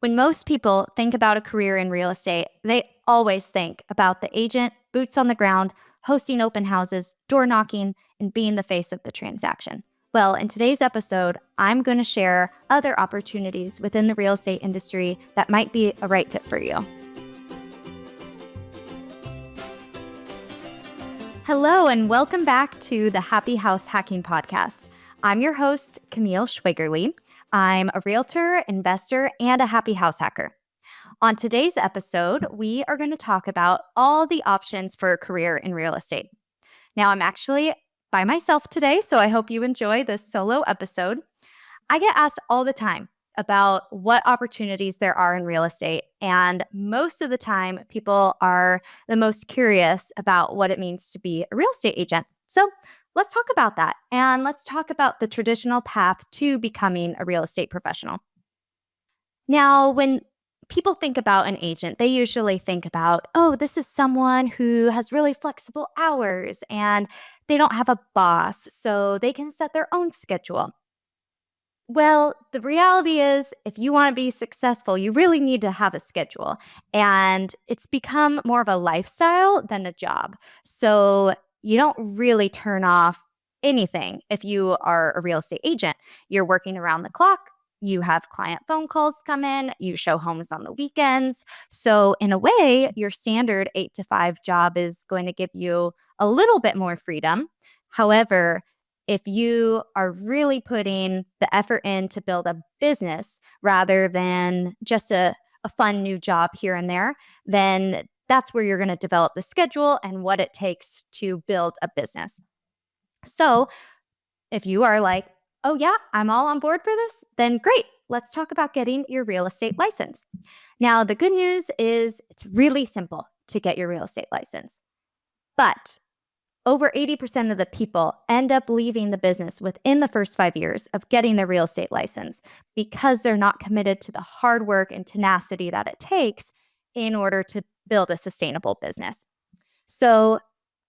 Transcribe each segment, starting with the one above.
When most people think about a career in real estate, they always think about the agent, boots on the ground, hosting open houses, door knocking, and being the face of the transaction. Well, in today's episode, I'm going to share other opportunities within the real estate industry that might be a right fit for you. Hello, and welcome back to the Happy House Hacking Podcast. I'm your host, Camille Schwigerly. I'm a realtor, investor, and a happy house hacker. On today's episode, we are going to talk about all the options for a career in real estate. Now, I'm actually by myself today, so I hope you enjoy this solo episode. I get asked all the time about what opportunities there are in real estate, and most of the time, people are the most curious about what it means to be a real estate agent. So let's talk about that, and let's talk about the traditional path to becoming a real estate professional. Now, when people think about an agent, they usually think about, oh, this is someone who has really flexible hours and they don't have a boss, so they can set their own schedule. Well, the reality is, if you want to be successful, you really need to have a schedule. And it's become more of a lifestyle than a job. So you don't really turn off anything if you are a real estate agent. You're working around the clock. You have client phone calls come in. You show homes on the weekends. So, in a way, your standard 8 to 5 job is going to give you a little bit more freedom. However, if you are really putting the effort in to build a business rather than just a fun new job here and there, then that's where you're going to develop the schedule and what it takes to build a business. So if you are like, oh, yeah, I'm all on board for this, then great. Let's talk about getting your real estate license. Now, the good news is it's really simple to get your real estate license, but over 80% of the people end up leaving the business within the first 5 years of getting their real estate license because they're not committed to the hard work and tenacity that it takes in order to build a sustainable business. So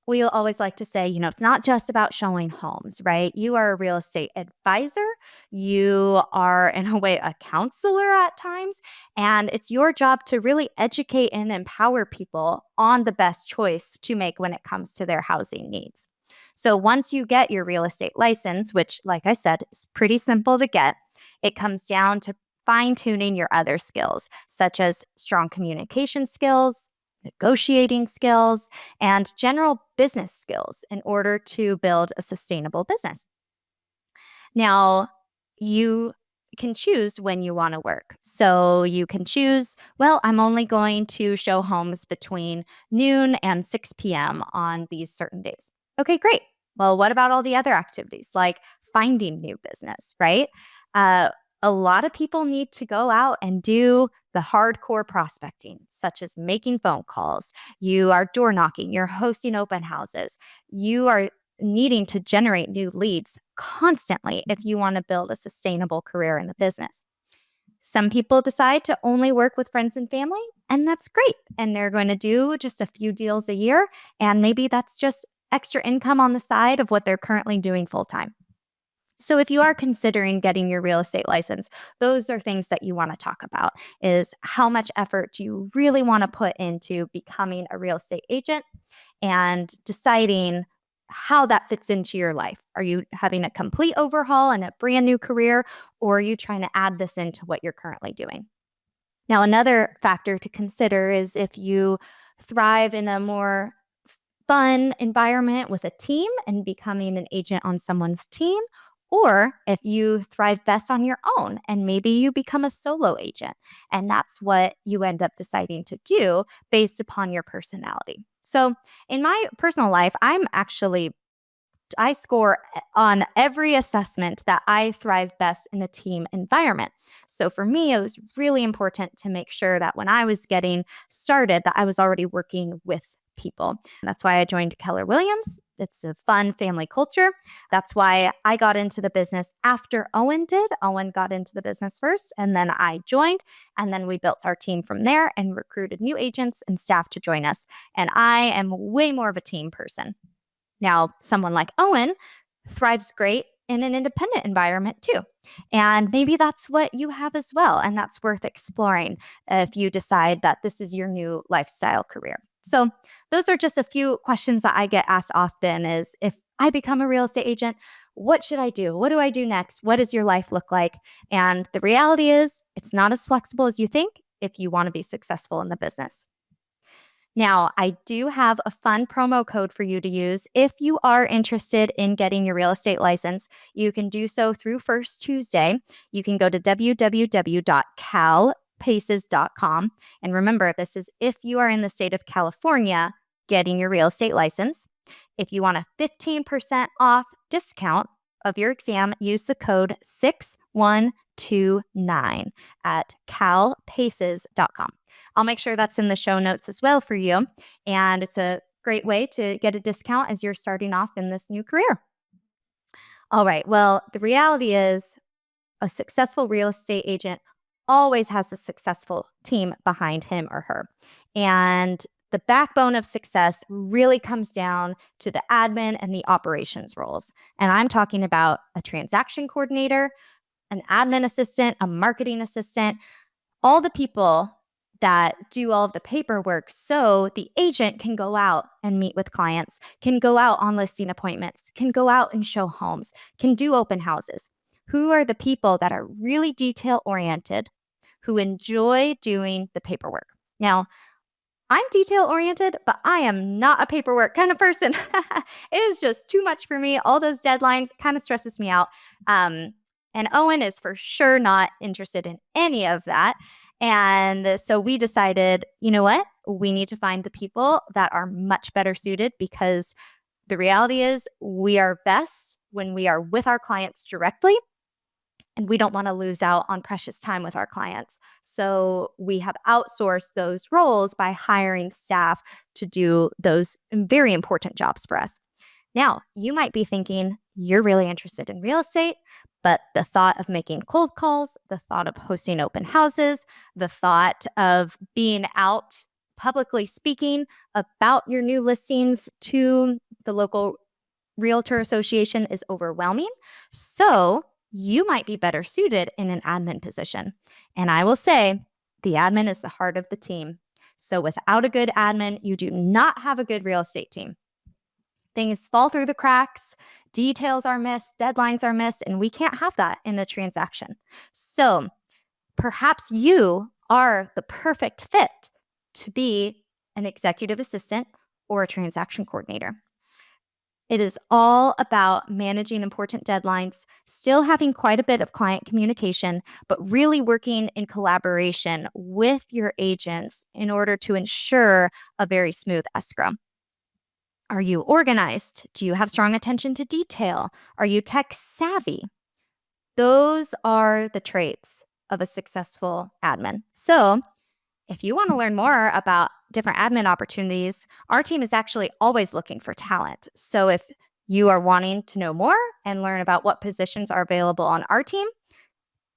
we always like to say, it's not just about showing homes, right? You are a real estate advisor. You are, in a way, a counselor at times. And it's your job to really educate and empower people on the best choice to make when it comes to their housing needs. So once you get your real estate license, which, like I said, is pretty simple to get, it comes down to fine-tuning your other skills, such as strong communication skills, negotiating skills, and general business skills in order to build a sustainable business. Now, you can choose when you want to work. So you can choose, well, I'm only going to show homes between noon and 6 p.m. on these certain days. Okay, great. Well, what about all the other activities like finding new business, right? A lot of people need to go out and do the hardcore prospecting, such as making phone calls. You are door knocking, you're hosting open houses. You are needing to generate new leads constantly if you want to build a sustainable career in the business. Some people decide to only work with friends and family, and that's great. And they're going to do just a few deals a year, and maybe that's just extra income on the side of what they're currently doing full time. So if you are considering getting your real estate license, those are things that you want to talk about is how much effort do you really want to put into becoming a real estate agent and deciding how that fits into your life. Are you having a complete overhaul and a brand new career, or are you trying to add this into what you're currently doing? Now, another factor to consider is if you thrive in a more fun environment with a team and becoming an agent on someone's team, or if you thrive best on your own and maybe you become a solo agent and that's what you end up deciding to do based upon your personality. So in my personal life, I score on every assessment that I thrive best in a team environment. So for me, it was really important to make sure that when I was getting started, that I was already working with people. That's why I joined Keller Williams. It's a fun family culture. That's why I got into the business after Owen did. Owen got into the business first, and then I joined, and then we built our team from there and recruited new agents and staff to join us. And I am way more of a team person. Now, someone like Owen thrives great in an independent environment too. And maybe that's what you have as well. And that's worth exploring if you decide that this is your new lifestyle career. So those are just a few questions that I get asked often is if I become a real estate agent, what should I do? What do I do next? What does your life look like? And the reality is it's not as flexible as you think if you want to be successful in the business. Now, I do have a fun promo code for you to use. If you are interested in getting your real estate license, you can do so through First Tuesday. You can go to www.calpaces.com. And remember, this is if you are in the state of California getting your real estate license. If you want a 15% off discount of your exam, use the code 6129 at calpaces.com. I'll make sure that's in the show notes as well for you. And it's a great way to get a discount as you're starting off in this new career. All right. Well, the reality is a successful real estate agent always has a successful team behind him or her. And the backbone of success really comes down to the admin and the operations roles. And I'm talking about a transaction coordinator, an admin assistant, a marketing assistant, all the people that do all of the paperwork so the agent can go out and meet with clients, can go out on listing appointments, can go out and show homes, can do open houses. Who are the people that are really detail oriented, who enjoy doing the paperwork? Now, I'm detail oriented, but I am not a paperwork kind of person. It is just too much for me. All those deadlines kind of stresses me out. And Owen is for sure not interested in any of that. And so we decided, you know what? We need to find the people that are much better suited because the reality is we are best when we are with our clients directly. And we don't want to lose out on precious time with our clients. So we have outsourced those roles by hiring staff to do those very important jobs for us. Now, you might be thinking you're really interested in real estate, but the thought of making cold calls, the thought of hosting open houses, the thought of being out publicly speaking about your new listings to the local realtor association is overwhelming. So you might be better suited in an admin position. And I will say the admin is the heart of the team. So without a good admin, you do not have a good real estate team. Things fall through the cracks, details are missed, deadlines are missed, and we can't have that in a transaction. So perhaps you are the perfect fit to be an executive assistant or a transaction coordinator. It is all about managing important deadlines, still having quite a bit of client communication, but really working in collaboration with your agents in order to ensure a very smooth escrow. Are you organized? Do you have strong attention to detail? Are you tech savvy? Those are the traits of a successful admin. So if you want to learn more about different admin opportunities, our team is actually always looking for talent. So if you are wanting to know more and learn about what positions are available on our team,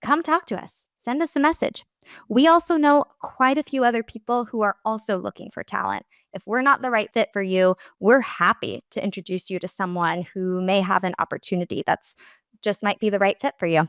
come talk to us. Send us a message. We also know quite a few other people who are also looking for talent. If we're not the right fit for you, we're happy to introduce you to someone who may have an opportunity that's just might be the right fit for you.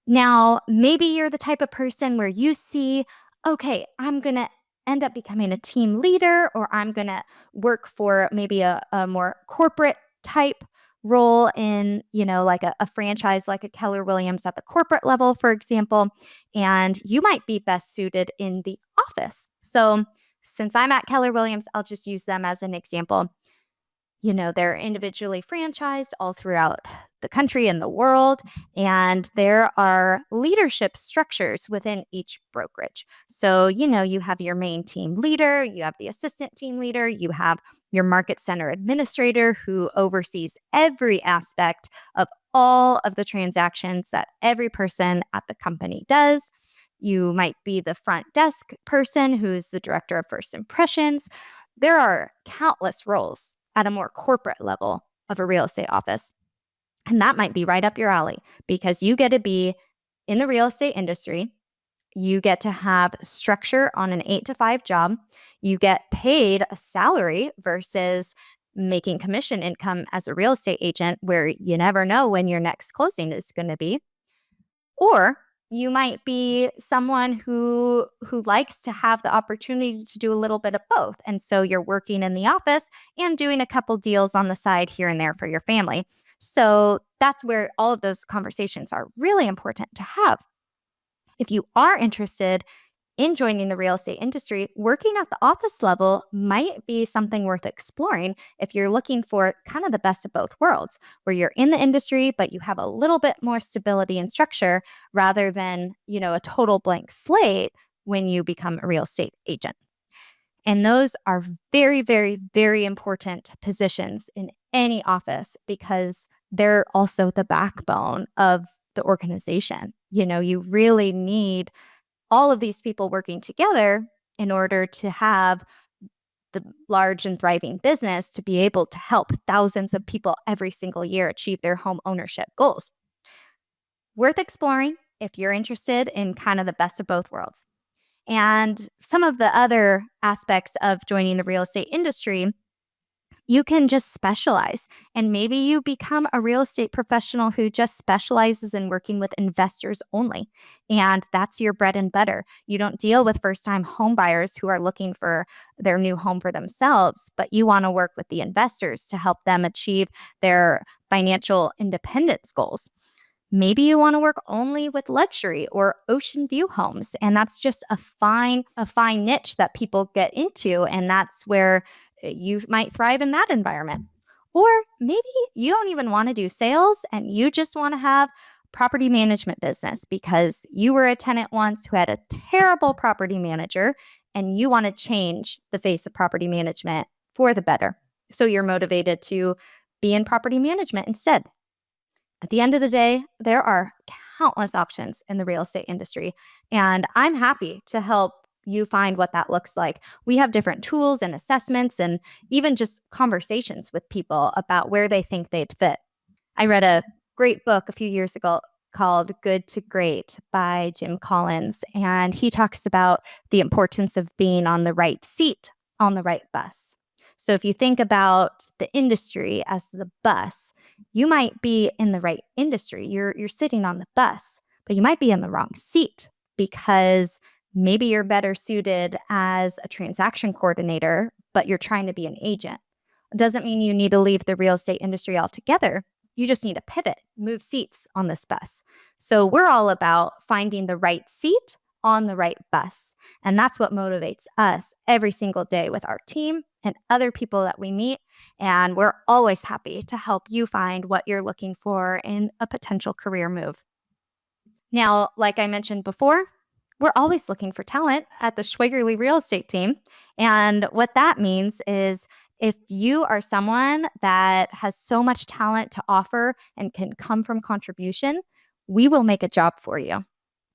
Now, maybe you're the type of person where you see, okay, I'm going to end up becoming a team leader, or I'm going to work for maybe a more corporate type role in, like a franchise like a Keller Williams at the corporate level, for example, and you might be best suited in the office. So since I'm at Keller Williams, I'll just use them as an example. They're individually franchised all throughout the country and the world, and there are leadership structures within each brokerage. So, you have your main team leader, you have the assistant team leader, you have your market center administrator who oversees every aspect of all of the transactions that every person at the company does. You might be the front desk person who's the director of first impressions. There are countless roles at a more corporate level of a real estate office. And that might be right up your alley because you get to be in the real estate industry. You get to have structure on an 8 to 5 job. You get paid a salary versus making commission income as a real estate agent where you never know when your next closing is going to be. Or you might be someone who likes to have the opportunity to do a little bit of both. And so you're working in the office and doing a couple deals on the side here and there for your family. So that's where all of those conversations are really important to have. If you are interested in joining the real estate industry, working at the office level might be something worth exploring if you're looking for kind of the best of both worlds, where you're in the industry, but you have a little bit more stability and structure rather than, a total blank slate when you become a real estate agent. And those are very, very, very important positions in any office because they're also the backbone of the organization. You really need all of these people working together in order to have the large and thriving business to be able to help thousands of people every single year achieve their home ownership goals. Worth exploring if you're interested in kind of the best of both worlds. And some of the other aspects of joining the real estate industry, you can just specialize. And maybe you become a real estate professional who just specializes in working with investors only. And that's your bread and butter. You don't deal with first-time home buyers who are looking for their new home for themselves, but you want to work with the investors to help them achieve their financial independence goals. Maybe you want to work only with luxury or ocean view homes, and that's just a fine niche that people get into, and that's where you might thrive in that environment. Or maybe you don't even want to do sales and you just want to have property management business because you were a tenant once who had a terrible property manager and you want to change the face of property management for the better. So you're motivated to be in property management instead. At the end of the day, there are countless options in the real estate industry, and I'm happy to help you find what that looks like. We have different tools and assessments and even just conversations with people about where they think they'd fit. I read a great book a few years ago called Good to Great by Jim Collins, and he talks about the importance of being on the right seat on the right bus. So if you think about the industry as the bus, you might be in the right industry. You're sitting on the bus, but you might be in the wrong seat because maybe you're better suited as a transaction coordinator, but you're trying to be an agent. It doesn't mean you need to leave the real estate industry altogether. You just need to pivot, move seats on this bus. So we're all about finding the right seat on the right bus. And that's what motivates us every single day with our team and other people that we meet. And we're always happy to help you find what you're looking for in a potential career move. Now, like I mentioned before, we're always looking for talent at the Schweigerly Real Estate Team. And what that means is if you are someone that has so much talent to offer and can come from contribution, we will make a job for you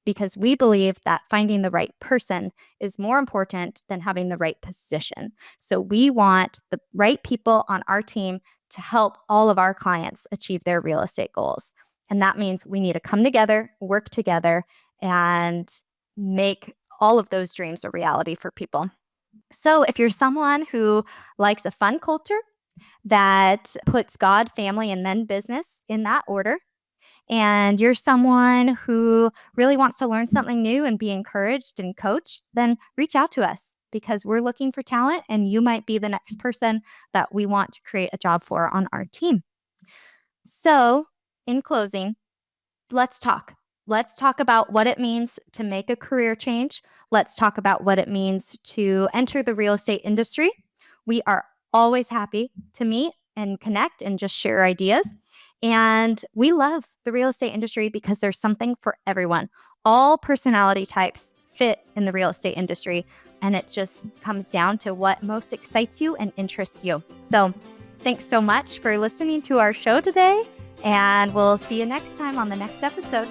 because we believe that finding the right person is more important than having the right position. So we want the right people on our team to help all of our clients achieve their real estate goals. And that means we need to come together, work together, and make all of those dreams a reality for people. So if you're someone who likes a fun culture that puts God, family, and then business in that order, and you're someone who really wants to learn something new and be encouraged and coached, then reach out to us because we're looking for talent and you might be the next person that we want to create a job for on our team. So in closing, let's talk. Let's talk about what it means to make a career change. Let's talk about what it means to enter the real estate industry. We are always happy to meet and connect and just share ideas. And we love the real estate industry because there's something for everyone. All personality types fit in the real estate industry. And it just comes down to what most excites you and interests you. So thanks so much for listening to our show today. And we'll see you next time on the next episode.